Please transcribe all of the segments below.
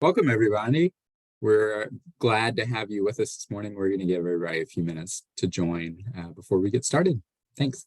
Welcome, everybody. We're glad to have you with us this morning. We're going to give everybody a few minutes to join before we get started. Thanks.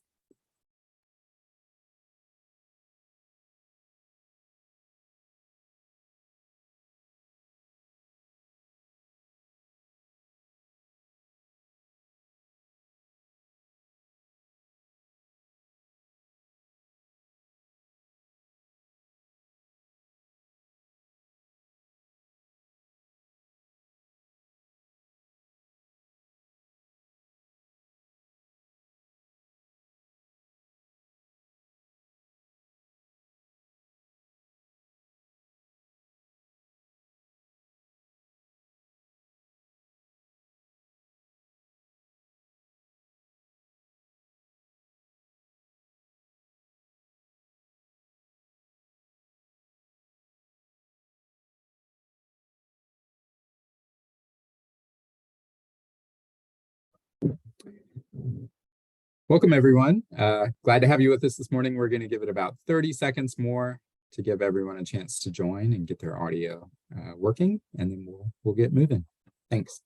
Welcome, everyone. Glad to have you with us this morning. We're going to give it about 30 seconds more to give everyone a chance to join and get their audio working, and then we'll get moving. Thanks.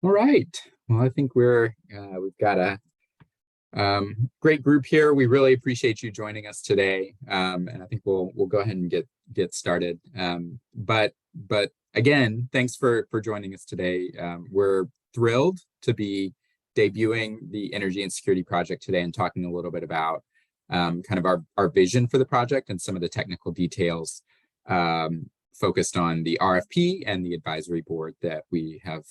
All right. Well, I think we've got a great group here. We really appreciate you joining us today, and I think we'll go ahead and get started. But again, thanks for joining us today. We're thrilled to be debuting the Energy Insecurity Project today and talking a little bit about kind of our vision for the project and some of the technical details focused on the RFP and the advisory board that we have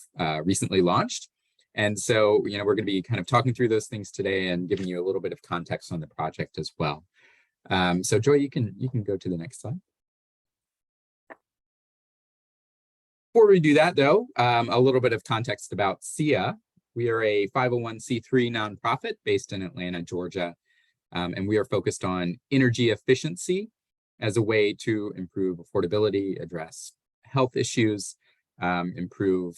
recently launched. And so, we're going to be kind of talking through those things today and giving you a little bit of context on the project as well. So Joy, you can go to the next slide. Before we do that, though, a little bit of context about SEIA. We are a 501c3 nonprofit based in Atlanta, Georgia, and we are focused on energy efficiency as a way to improve affordability, address health issues, improve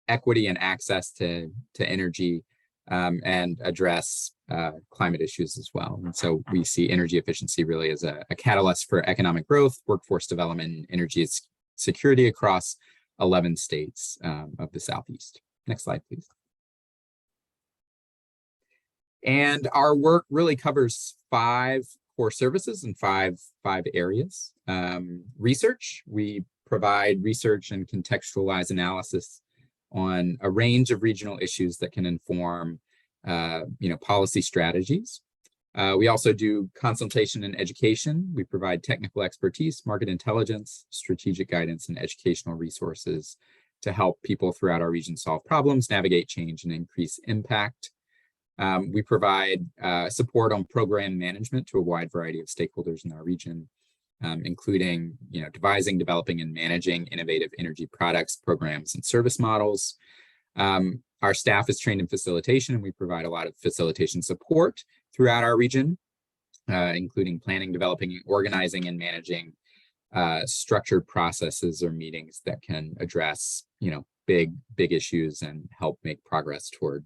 equity and access to energy, and address climate issues as well. And so we see energy efficiency really as a catalyst for economic growth, workforce development, and energy security across 11 states of the Southeast. Next slide, please. And our work really covers 5 core services in five areas. Research, we provide research and contextualized analysis on a range of regional issues that can inform policy strategies. We also do consultation and education. We provide technical expertise, market intelligence, strategic guidance, and educational resources to help people throughout our region solve problems, navigate change, and increase impact. We provide support on program management to a wide variety of stakeholders in our region, including devising, developing, and managing innovative energy products, programs, and service models. Our staff is trained in facilitation, and we provide a lot of facilitation support throughout our region, including planning, developing, organizing, and managing structured processes or meetings that can address big issues and help make progress toward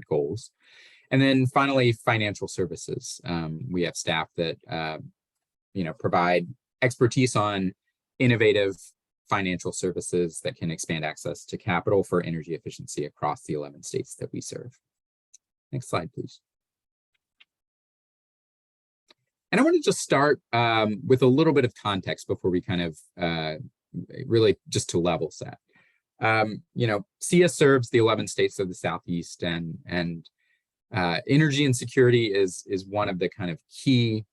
goals. And then finally, financial services. We have staff that provide expertise on innovative financial services that can expand access to capital for energy efficiency across the 11 states that we serve. Next slide, please. And I want to just start with a little bit of context before we kind of really just to level set. SEIA serves the 11 states of the Southeast, and energy insecurity is one of the kind of key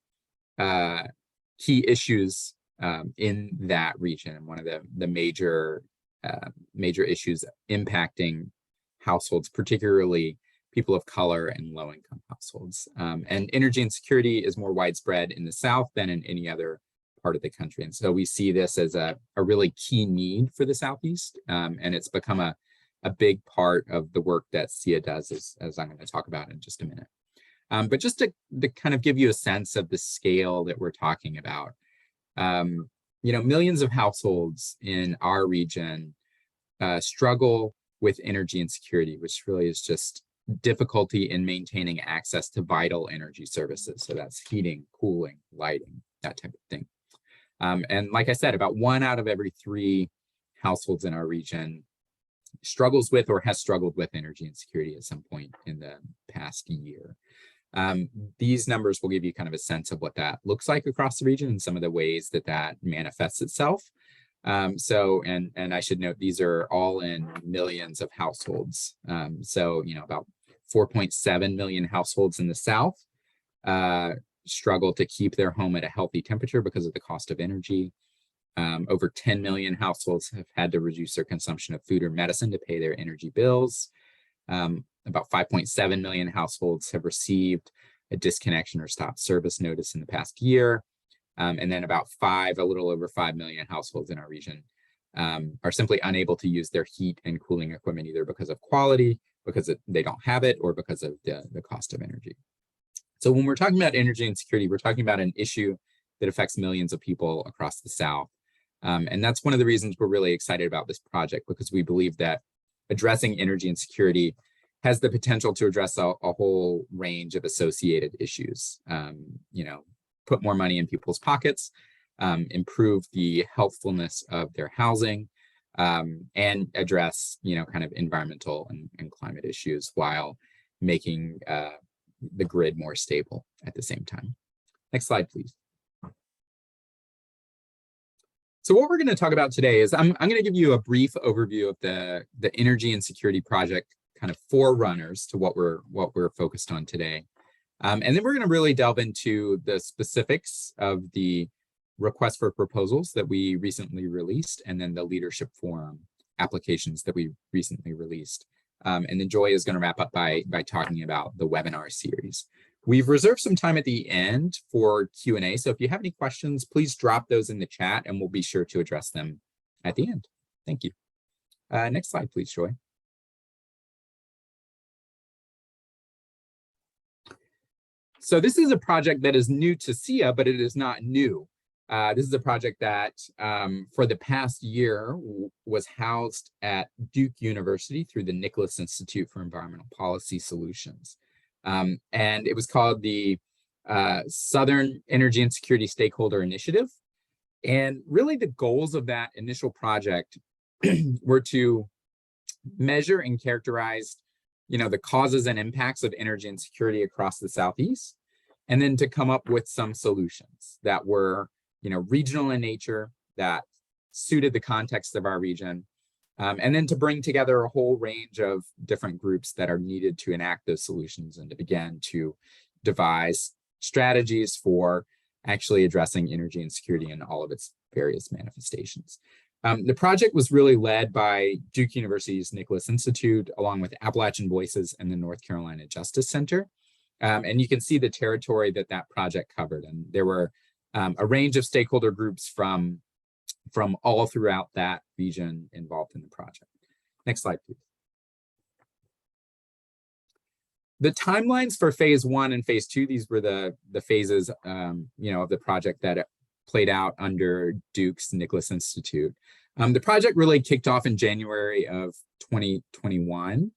issues in that region. And one of the major issues impacting households, particularly people of color and low-income households. And energy insecurity is more widespread in the South than in any other part of the country. And so we see this as a really key need for the Southeast. And it's become a big part of the work that SEIA does, as I'm going to talk about in just a minute. But just to kind of give you a sense of the scale that we're talking about, millions of households in our region struggle with energy insecurity, which really is just difficulty in maintaining access to vital energy services. So that's heating, cooling, lighting, that type of thing. And like I said, about 1 out of every 3 households in our region struggles with or has struggled with energy insecurity at some point in the past year. These numbers will give you kind of a sense of what that looks like across the region and some of the ways that that manifests itself. And I should note, these are all in millions of households. About 4.7 million households in the South struggle to keep their home at a healthy temperature because of the cost of energy. Over 10 million households have had to reduce their consumption of food or medicine to pay their energy bills. About 5.7 million households have received a disconnection or stop service notice in the past year. And then about a little over 5 million households in our region are simply unable to use their heat and cooling equipment, either because of quality, because they don't have it, or because of the cost of energy. So when we're talking about energy insecurity, we're talking about an issue that affects millions of people across the South. And that's one of the reasons we're really excited about this project, because we believe that addressing energy insecurity has the potential to address a whole range of associated issues. Put more money in people's pockets, improve the healthfulness of their housing, and address, kind of environmental and climate issues while making the grid more stable at the same time. Next slide, please. So what we're going to talk about today is I'm going to give you a brief overview of the energy insecurity project, kind of forerunners to what we're focused on today. And then we're going to really delve into the specifics of the request for proposals that we recently released, and then the leadership forum applications that we recently released. And then Joy is going to wrap up by talking about the webinar series. We've reserved some time at the end for Q&A, so if you have any questions, please drop those in the chat and we'll be sure to address them at the end. Thank you. Next slide, please, Joy. So this is a project that is new to SEIA, but it is not new. This is a project that for the past year was housed at Duke University through the Nicholas Institute for Environmental Policy Solutions. And it was called the Southern Energy and Security Stakeholder Initiative. And really the goals of that initial project were to measure and characterize, the causes and impacts of energy insecurity across the Southeast, and then to come up with some solutions that were, regional in nature, that suited the context of our region, and then to bring together a whole range of different groups that are needed to enact those solutions and to begin to devise strategies for actually addressing energy insecurity in all of its various manifestations. The project was really led by Duke University's Nicholas Institute, along with Appalachian Voices and the North Carolina Justice Center. And you can see the territory that project covered. And there were a range of stakeholder groups from all throughout that region involved in the project. Next slide, please. The timelines for phase 1 and phase 2, these were the phases, of the project that played out under Duke's Nicholas Institute. The project really kicked off in January of 2021.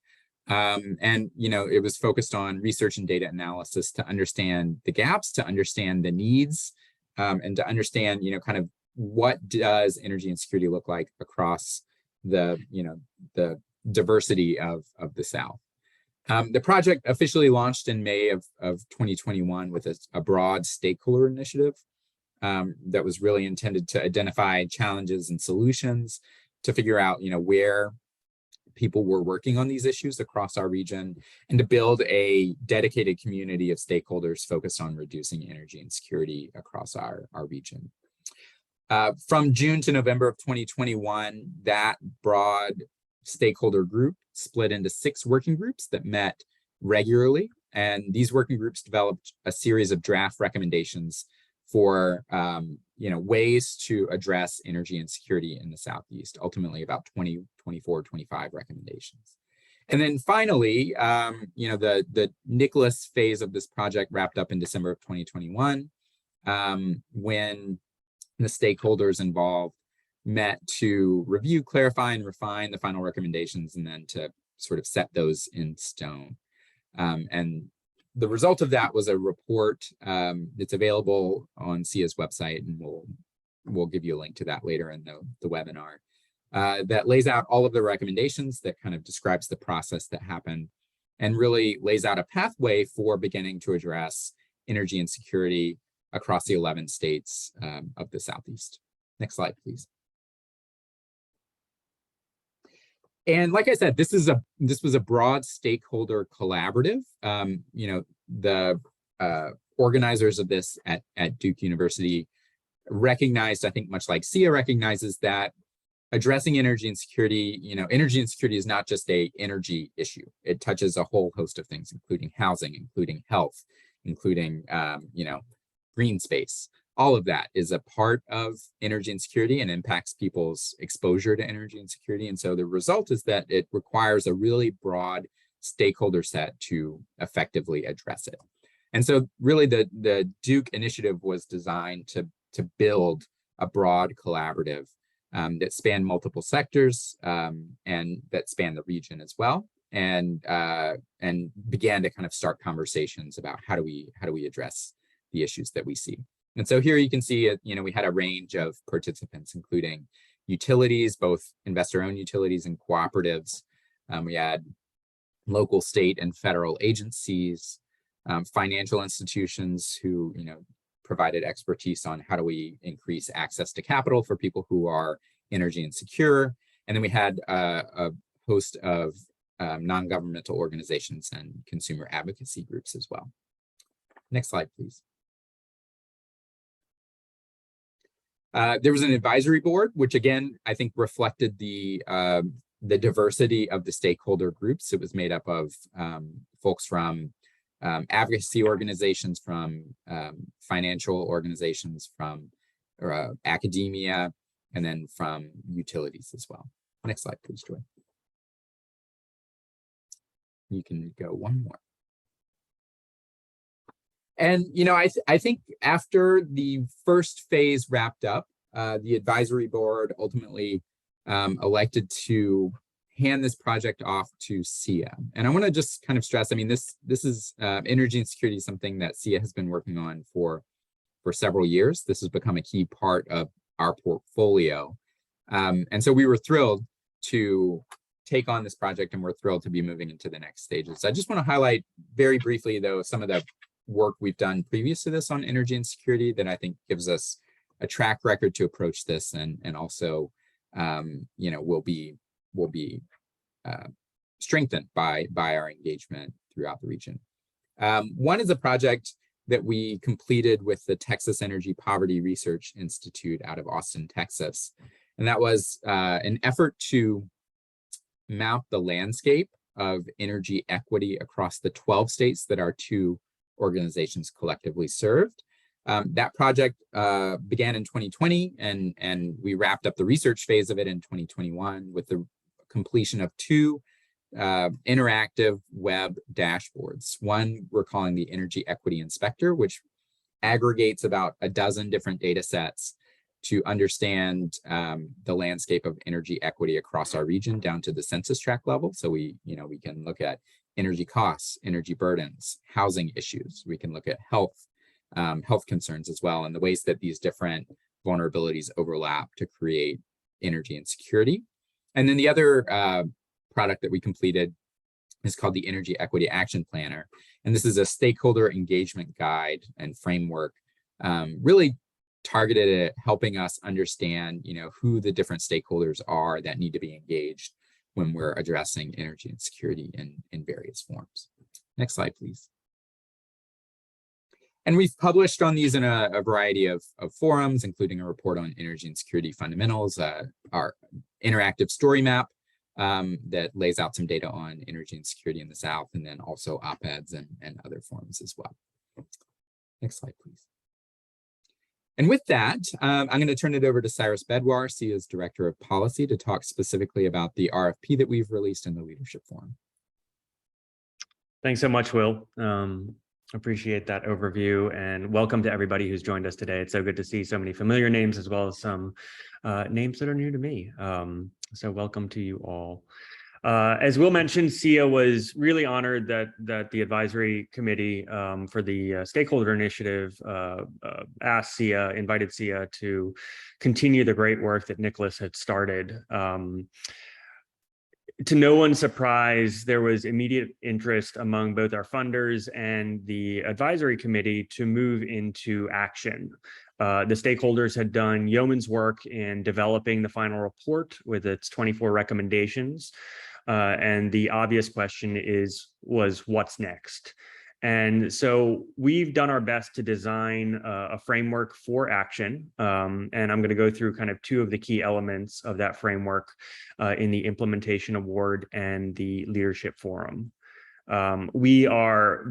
And, it was focused on research and data analysis to understand the gaps, to understand the needs, and to understand, kind of what does energy insecurity look like across the diversity of the South. The project officially launched in May of 2021 with a broad stakeholder initiative that was really intended to identify challenges and solutions, to figure out, where people were working on these issues across our region, and to build a dedicated community of stakeholders focused on reducing energy insecurity across our region. From June to November of 2021, that broad stakeholder group split into 6 working groups that met regularly. And these working groups developed a series of draft recommendations for ways to address energy insecurity in the Southeast, ultimately about 20, 24, 25 recommendations. And then finally, the Nicholas phase of this project wrapped up in December of 2021, when the stakeholders involved met to review, clarify, and refine the final recommendations, and then to sort of set those in stone. And the result of that was a report that's available on SEIA's website, and we'll give you a link to that later in the webinar, that lays out all of the recommendations, that kind of describes the process that happened, and really lays out a pathway for beginning to address energy insecurity across the 11 states of the Southeast. Next slide, please. And like I said, this was a broad stakeholder collaborative. The organizers of this at Duke University recognized, I think much like SEIA recognizes, that addressing energy insecurity is not just an energy issue. It touches a whole host of things, including housing, including health, including green space. All of that is a part of energy insecurity and impacts people's exposure to energy insecurity. And so the result is that it requires a really broad stakeholder set to effectively address it. And so really the Duke initiative was designed to build a broad collaborative that spanned multiple sectors and that spanned the region as well, and began to kind of start conversations about how do we address the issues that we see. And so here you can see, we had a range of participants, including utilities, both investor-owned utilities and cooperatives. We had local, state, and federal agencies, financial institutions who, provided expertise on how do we increase access to capital for people who are energy insecure. And then we had a host of non-governmental organizations and consumer advocacy groups as well. Next slide, please. There was an advisory board, which again, I think reflected the diversity of the stakeholder groups. It was made up of folks from advocacy organizations, from financial organizations, from academia, and then from utilities as well. Next slide, please, Joy. You can go one more. And, I think after the first phase wrapped up, the advisory board ultimately elected to hand this project off to SEIA. And I want to just kind of stress, this is energy insecurity, something that SEIA has been working on for several years. This has become a key part of our portfolio. And so we were thrilled to take on this project, and we're thrilled to be moving into the next stages. I just want to highlight very briefly, though, some of the work we've done previous to this on energy insecurity that I think gives us a track record to approach this, and also will be strengthened by our engagement throughout the region. One is a project that we completed with the Texas Energy Poverty Research Institute out of Austin, Texas. And that was an effort to map the landscape of energy equity across the 12 states that our 2 organizations collectively served. That project began in 2020, and we wrapped up the research phase of it in 2021 with the completion of 2 interactive web dashboards. One we're calling the Energy Equity Inspector, which aggregates about a dozen different data sets to understand the landscape of energy equity across our region down to the census tract level. So we can look at energy costs, energy burdens, housing issues. We can look at health concerns as well, and the ways that these different vulnerabilities overlap to create energy insecurity. And then the other product that we completed is called the Energy Equity Action Planner. And this is a stakeholder engagement guide and framework, really targeted at helping us understand, who the different stakeholders are that need to be engaged when we're addressing energy insecurity in various forms. Next slide, please. And we've published on these in a variety of forums, including a report on energy and security fundamentals, our interactive story map that lays out some data on energy and security in the South, and then also op-eds and other forums as well. Next slide, please. And with that, I'm going to turn it over to Cyrus Bedwar, SEIA's Director of Policy, to talk specifically about the RFP that we've released in the Leadership Forum. Thanks so much, Will. Appreciate that overview, and welcome to everybody who's joined us today. It's so good to see so many familiar names as well as some names that are new to me. So welcome to you all. As Will mentioned, SEIA was really honored that the advisory committee for the stakeholder initiative invited SEIA to continue the great work that Nicholas had started. To no one's surprise, there was immediate interest among both our funders and the advisory committee to move into action. The stakeholders had done yeoman's work in developing the final report with its 24 recommendations. And the obvious question was what's next? And so we've done our best to design a framework for action. And I'm going to go through kind of two of the key elements of that framework in the implementation award and the leadership forum. We are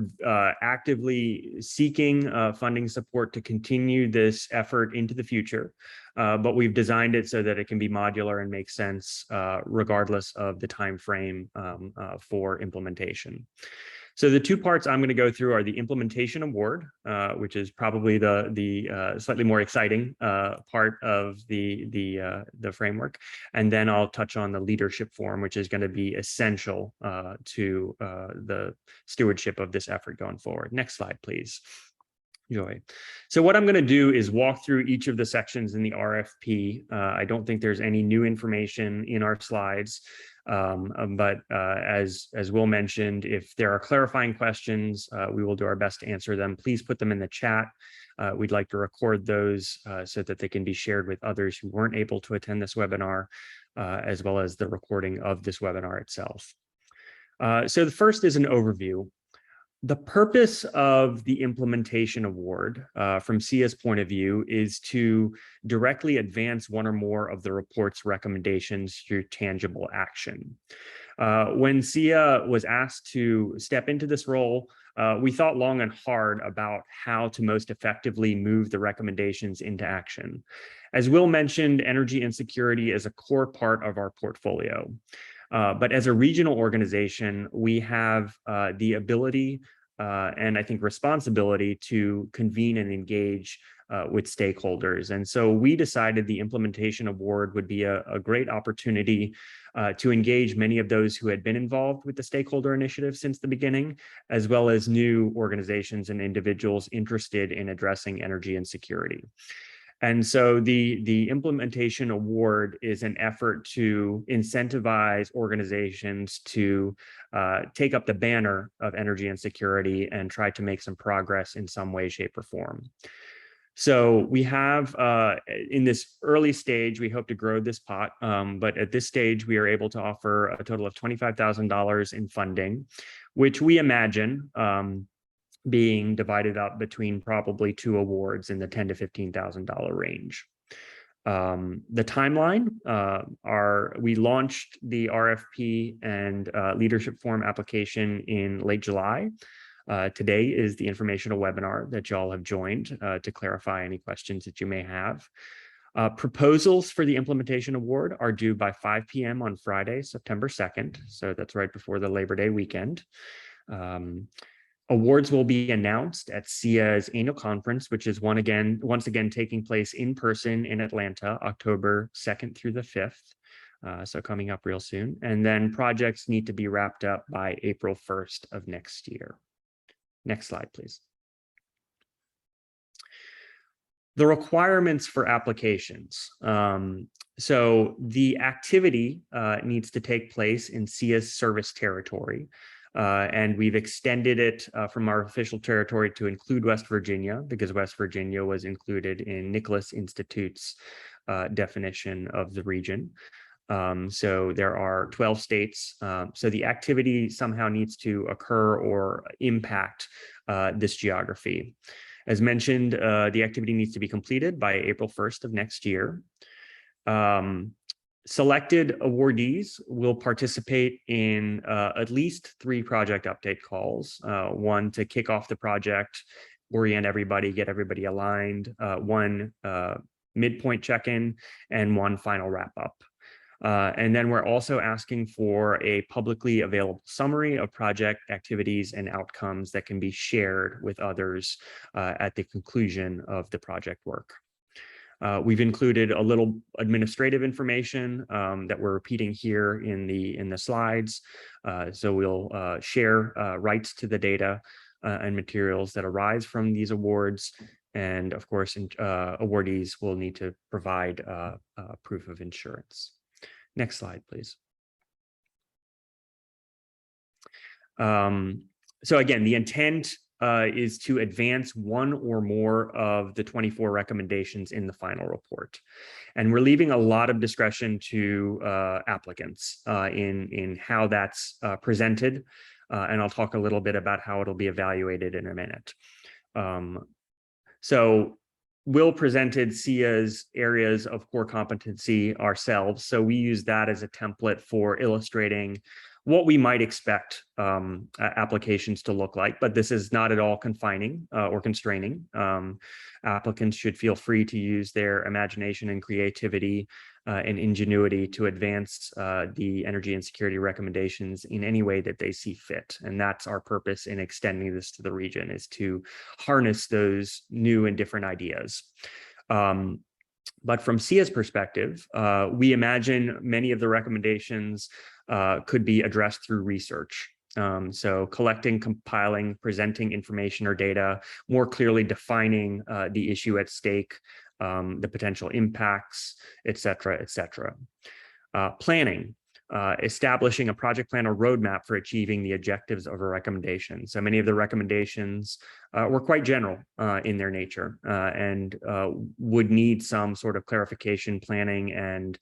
actively seeking funding support to continue this effort into the future, but we've designed it so that it can be modular and make sense regardless of the time frame for implementation. So the two parts I'm going to go through are the implementation award, which is probably the slightly more exciting part of the framework, and then I'll touch on the leadership forum, which is going to be essential to the stewardship of this effort going forward. Next slide, please. Joy. So what I'm going to do is walk through each of the sections in the RFP. I don't think there's any new information in our slides. But as Will mentioned, if there are clarifying questions, we will do our best to answer them. Please put them in the chat. We'd like to record those so that they can be shared with others who weren't able to attend this webinar, as well as the recording of this webinar itself. So the first is an overview. The purpose of the implementation award from SEIA's point of view is to directly advance one or more of the report's recommendations through tangible action. When SEIA was asked to step into this role, we thought long and hard about how to most effectively move the recommendations into action. As Will mentioned, energy insecurity is a core part of our portfolio. But as a regional organization, we have the ability and I think responsibility to convene and engage with stakeholders. And so we decided the implementation award would be a great opportunity to engage many of those who had been involved with the stakeholder initiative since the beginning, as well as new organizations and individuals interested in addressing energy insecurity. And so the implementation award is an effort to incentivize organizations to take up the banner of energy and security and try to make some progress in some way, shape, or form. So we have, in this early stage, we hope to grow this pot, but at this stage, we are able to offer a total of $25,000 in funding, which we imagine being divided up between probably two awards in the $10,000 to $15,000 range. The timeline we launched the RFP and leadership forum application in late July. Today is the informational webinar that y'all have joined to clarify any questions that you may have. Proposals for the implementation award are due by 5 p.m. on Friday, September 2nd. So that's right before the Labor Day weekend. Awards will be announced at SEIA's annual conference, which is once again taking place in person in Atlanta, October 2nd through the 5th. So coming up real soon. And then projects need to be wrapped up by April 1st of next year. Next slide, please. The requirements for applications. So the activity needs to take place in SEIA's service territory. And we've extended it from our official territory to include West Virginia, because West Virginia was included in Nicholas Institute's definition of the region. So there are 12 states. So the activity somehow needs to occur or impact this geography. As mentioned, the activity needs to be completed by April 1st of next year. Selected awardees will participate in at least 3 project update calls, one to kick off the project, orient everybody, get everybody aligned, one midpoint check-in, and one final wrap-up. And then we're also asking for a publicly available summary of project activities and outcomes that can be shared with others at the conclusion of the project work. We've included a little administrative information that we're repeating here in the slides. So we'll share rights to the data and materials that arise from these awards. And of course, awardees will need to provide proof of insurance. Next slide, please. So again, the intent is to advance one or more of the 24 recommendations in the final report. And we're leaving a lot of discretion to applicants in how that's presented. And I'll talk a little bit about how it'll be evaluated in a minute. So Will presented SIA's areas of core competency ourselves. So we use that as a template for illustrating what we might expect applications to look like, but this is not at all confining or constraining. Applicants should feel free to use their imagination and creativity and ingenuity to advance the energy and security recommendations in any way that they see fit. And that's our purpose in extending this to the region, is to harness those new and different ideas. But from SIA's perspective, we imagine many of the recommendations could be addressed through research. So collecting, compiling, presenting information or data, more clearly defining the issue at stake, the potential impacts, et cetera, et cetera. Planning, establishing a project plan or roadmap for achieving the objectives of a recommendation. So many of the recommendations were quite general in their nature and would need some sort of clarification, planning, and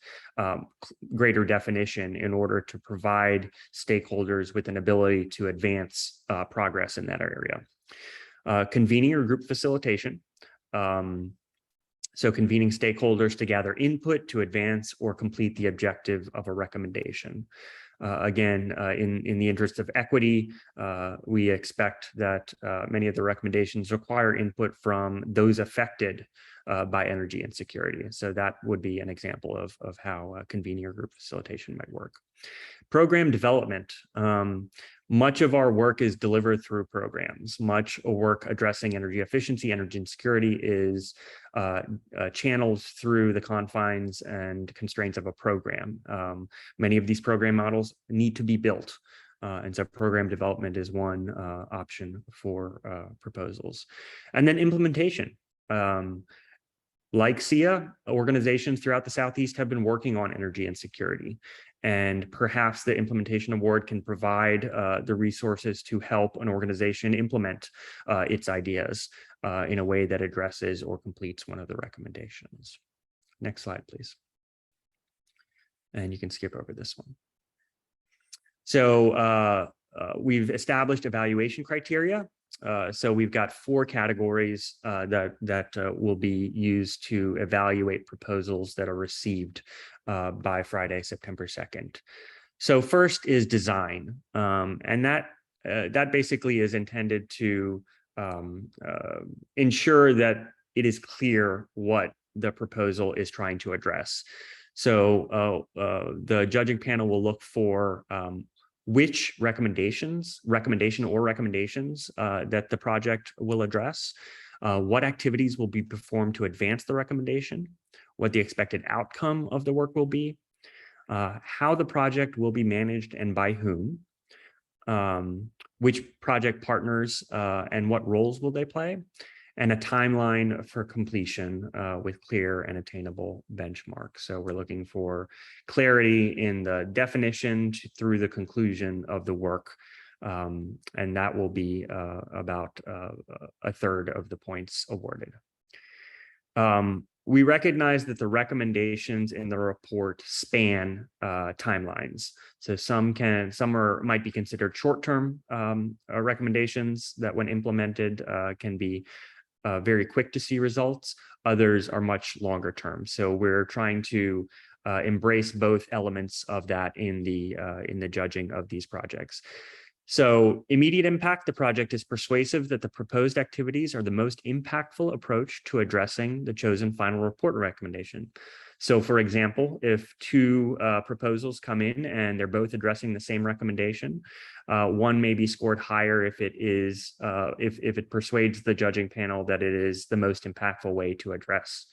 greater definition in order to provide stakeholders with an ability to advance progress in that area. Convening or group facilitation. So convening stakeholders to gather input to advance or complete the objective of a recommendation. Again, in the interest of equity, we expect that many of the recommendations require input from those affected by energy insecurity. So that would be an example of how convening or group facilitation might work. Program development. Much of our work is delivered through programs. Much work addressing energy efficiency, energy insecurity is channeled through the confines and constraints of a program. Many of these program models need to be built. And so program development is one option for proposals. And then implementation. Like SIA, organizations throughout the Southeast have been working on energy and security. And perhaps the implementation award can provide the resources to help an organization implement its ideas in a way that addresses or completes one of the recommendations. Next slide, please. And you can skip over this one. So we've established evaluation criteria. So we've got 4 categories that will be used to evaluate proposals that are received by Friday, September 2nd. So first is design, and that basically is intended to ensure that it is clear what the proposal is trying to address. So the judging panel will look for which recommendation or recommendations that the project will address, what activities will be performed to advance the recommendation, what the expected outcome of the work will be, how the project will be managed and by whom, which project partners and what roles will they play, and a timeline for completion with clear and attainable benchmarks. So we're looking for clarity in the definition through the conclusion of the work, and that will be about a third of the points awarded. We recognize that the recommendations in the report span timelines. So some might be considered short-term recommendations that when implemented can be very quick to see results. Others are much longer term. So we're trying to embrace both elements of that in the judging of these projects. So immediate impact, the project is persuasive that the proposed activities are the most impactful approach to addressing the chosen final report recommendation. So for example, if two proposals come in and they're both addressing the same recommendation, one may be scored higher if it is if it persuades the judging panel that it is the most impactful way to address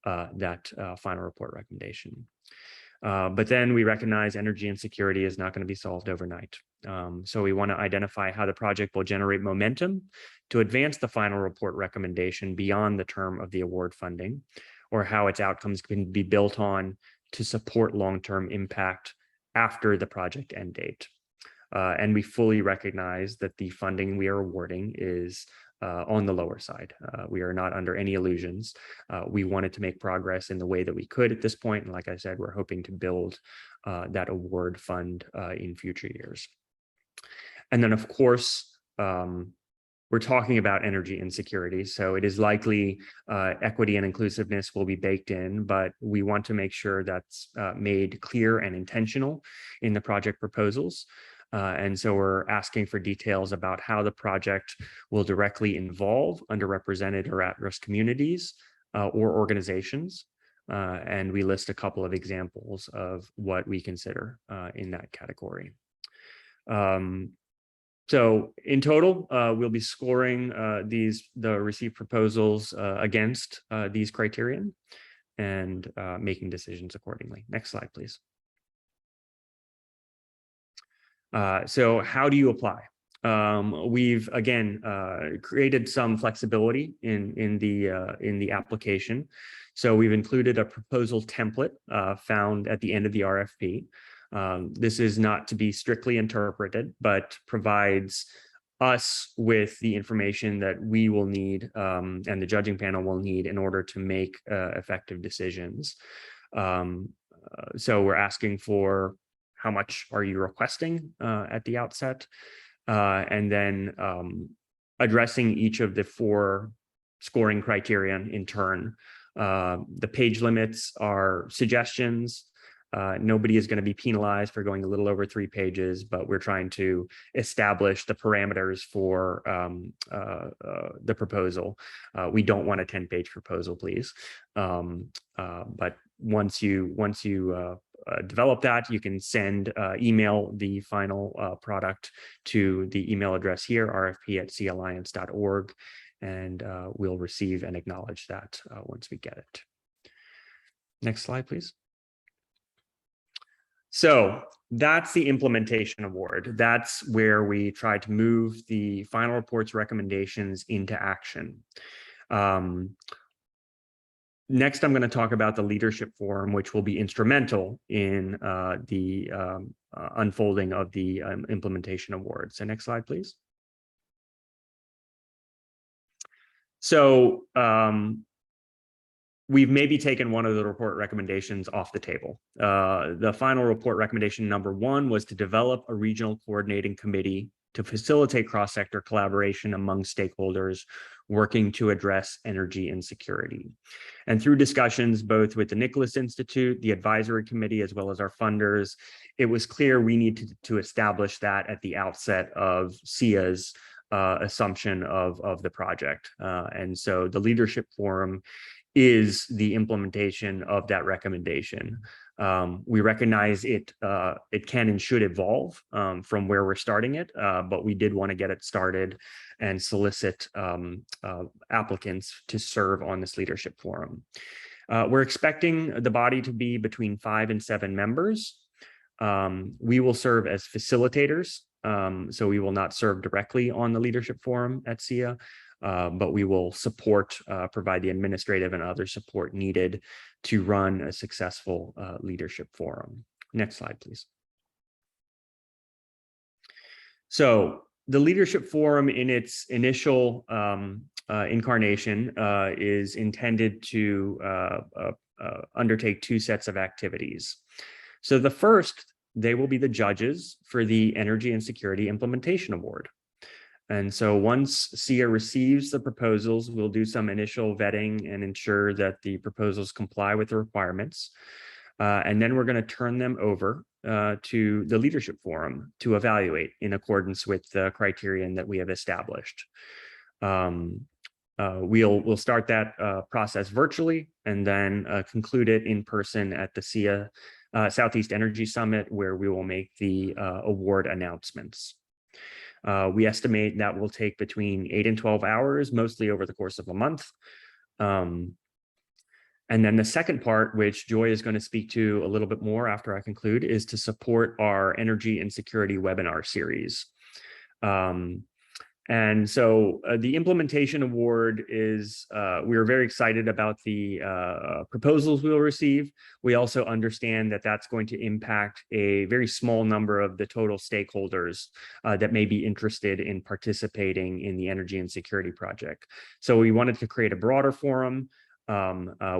that final report recommendation. But then we recognize energy insecurity is not going to be solved overnight. So we want to identify how the project will generate momentum to advance the final report recommendation beyond the term of the award funding, or how its outcomes can be built on to support long-term impact after the project end date. And we fully recognize that the funding we are awarding is on the lower side. We are not under any illusions. We wanted to make progress in the way that we could at this point. And like I said, we're hoping to build that award fund in future years. And then, of course, we're talking about energy insecurity. So it is likely equity and inclusiveness will be baked in, but we want to make sure that's made clear and intentional in the project proposals. And so we're asking for details about how the project will directly involve underrepresented or at-risk communities or organizations. And we list a couple of examples of what we consider in that category. So in total, we'll be scoring the received proposals against these criterion and making decisions accordingly. Next slide, please. So how do you apply? We've again created some flexibility in the application. So we've included a proposal template found at the end of the RFP. This is not to be strictly interpreted, but provides us with the information that we will need and the judging panel will need in order to make effective decisions. So we're asking for how much are you requesting at the outset, and then addressing each of the 4 scoring criterion in turn. The page limits are suggestions. Nobody is going to be penalized for going a little over 3 pages, but we're trying to establish the parameters for the proposal. We don't want a 10-page proposal, please. But once you develop that, you can email the final product to the email address here, rfp@seaalliance.org, and we'll receive and acknowledge that once we get it. Next slide, please. So that's the implementation award. That's where we try to move the final report's recommendations into action. Next, I'm going to talk about the leadership forum, which will be instrumental in the unfolding of the implementation award. So next slide, please. So we've maybe taken one of the report recommendations off the table. The final report recommendation number 1 was to develop a regional coordinating committee to facilitate cross-sector collaboration among stakeholders working to address energy insecurity. And through discussions both with the Nicholas Institute, the advisory committee, as well as our funders, it was clear we needed to establish that at the outset of SEIA's assumption of the project. And so the leadership forum is the implementation of that recommendation. We recognize it can and should evolve from where we're starting it, but we did want to get it started and solicit applicants to serve on this leadership forum. We're expecting the body to be between 5 and 7 members. We will serve as facilitators, so we will not serve directly on the leadership forum at SEIA, but we will provide the administrative and other support needed to run a successful leadership forum. Next slide, please. So the leadership forum in its initial incarnation is intended to undertake 2 sets of activities. So the first, they will be the judges for the Energy Insecurity Implementation Award. And so once SEIA receives the proposals, we'll do some initial vetting and ensure that the proposals comply with the requirements. And then we're going to turn them over to the leadership forum to evaluate in accordance with the criterion that we have established. We'll start that process virtually and then conclude it in person at the SEIA Southeast Energy Summit, where we will make the award announcements. We estimate that will take between 8 and 12 hours, mostly over the course of a month. And then the second part, which Joy is going to speak to a little bit more after I conclude, is to support our energy insecurity webinar series. And so the implementation award is, we are very excited about the proposals we will receive. We also understand that that's going to impact a very small number of the total stakeholders that may be interested in participating in the Energy and Security Project. So we wanted to create a broader forum,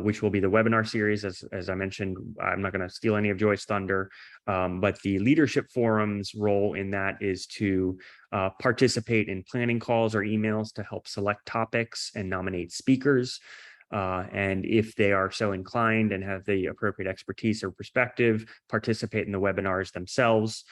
which will be the webinar series. As I mentioned, I'm not going to steal any of Joy's thunder, but the leadership forum's role in that is to participate in planning calls or emails to help select topics and nominate speakers. And if they are so inclined and have the appropriate expertise or perspective, participate in the webinars themselves.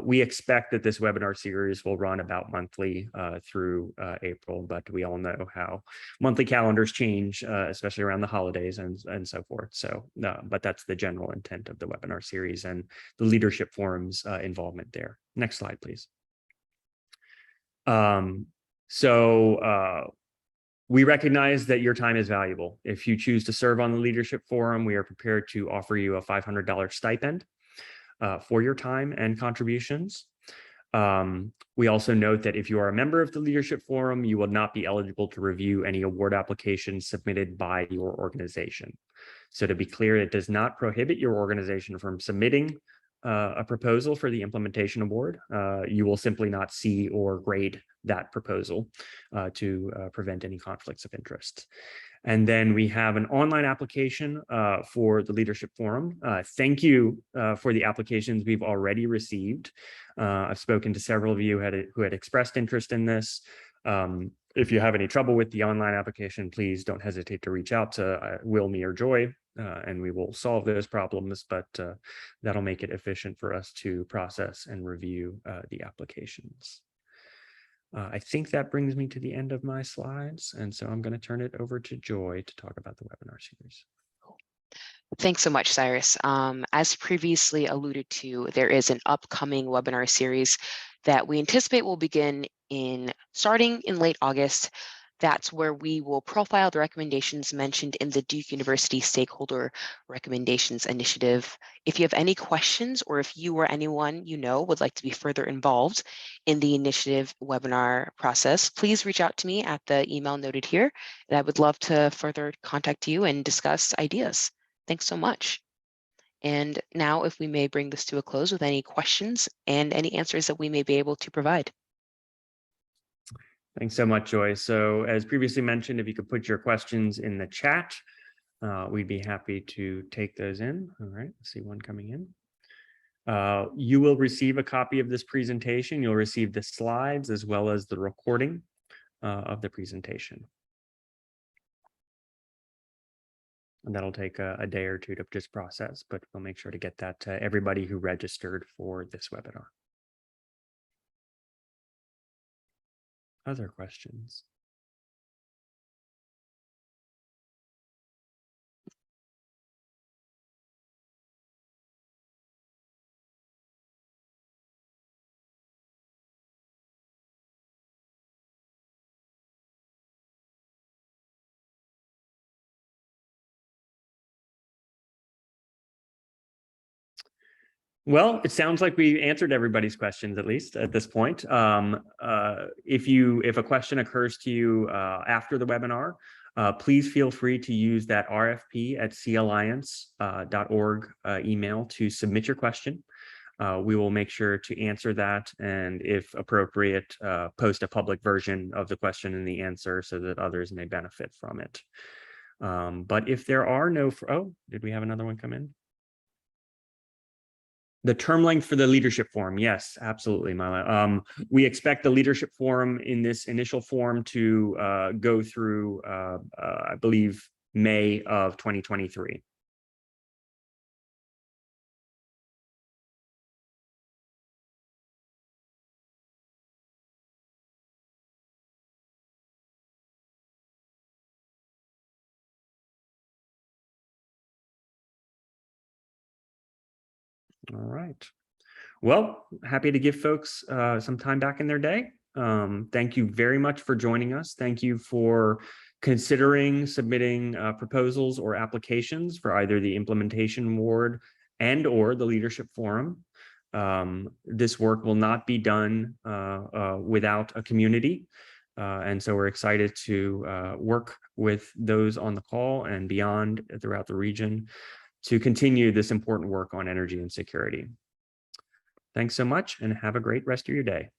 We expect that this webinar series will run about monthly through April, but we all know how monthly calendars change, especially around the holidays and so forth. So, but that's the general intent of the webinar series and the leadership forum's involvement there. Next slide, please. We recognize that your time is valuable. If you choose to serve on the leadership forum, we are prepared to offer you a $500 stipend for your time and contributions. We also note that if you are a member of the leadership forum, you will not be eligible to review any award applications submitted by your organization. So to be clear, it does not prohibit your organization from submitting a proposal for the implementation award. You will simply not see or grade that proposal to prevent any conflicts of interest. And then we have an online application for the leadership forum. Thank you for the applications we've already received. I've spoken to several of you who had expressed interest in this. If you have any trouble with the online application, please don't hesitate to reach out to Will, me, or Joy, and we will solve those problems, but that'll make it efficient for us to process and review the applications. I think that brings me to the end of my slides, and so I'm going to turn it over to Joy to talk about the webinar series. Thanks so much, Cyrus. As previously alluded to, there is an upcoming webinar series that we anticipate will begin starting in late August. That's where we will profile the recommendations mentioned in the Duke University Stakeholder Recommendations Initiative. If you have any questions, or if you or anyone you know would like to be further involved in the initiative webinar process, please reach out to me at the email noted here, and I would love to further contact you and discuss ideas. Thanks so much. And now, if we may bring this to a close with any questions and any answers that we may be able to provide. Thanks so much, Joy. So as previously mentioned, if you could put your questions in the chat, we'd be happy to take those in. All right, let's see one coming in. You will receive a copy of this presentation. You'll receive the slides as well as the recording of the presentation. And that'll take a day or two to just process, but we'll make sure to get that to everybody who registered for this webinar. Other questions? Well, it sounds like we answered everybody's questions, at least at this point. If a question occurs to you after the webinar, please feel free to use that rfp@calliance.org email to submit your question. We will make sure to answer that, and if appropriate, post a public version of the question and the answer so that others may benefit from it. But if there are no, oh, did we have another one come in? The term length for the leadership forum. Yes, absolutely, Mila. We expect the leadership forum in this initial form to go through, I believe, May of 2023. All right. Well, happy to give folks some time back in their day. Thank you very much for joining us. Thank you for considering submitting proposals or applications for either the implementation award and or the leadership forum. This work will not be done without a community. And so we're excited to work with those on the call and beyond throughout the region to continue this important work on energy and security. Thanks so much and have a great rest of your day.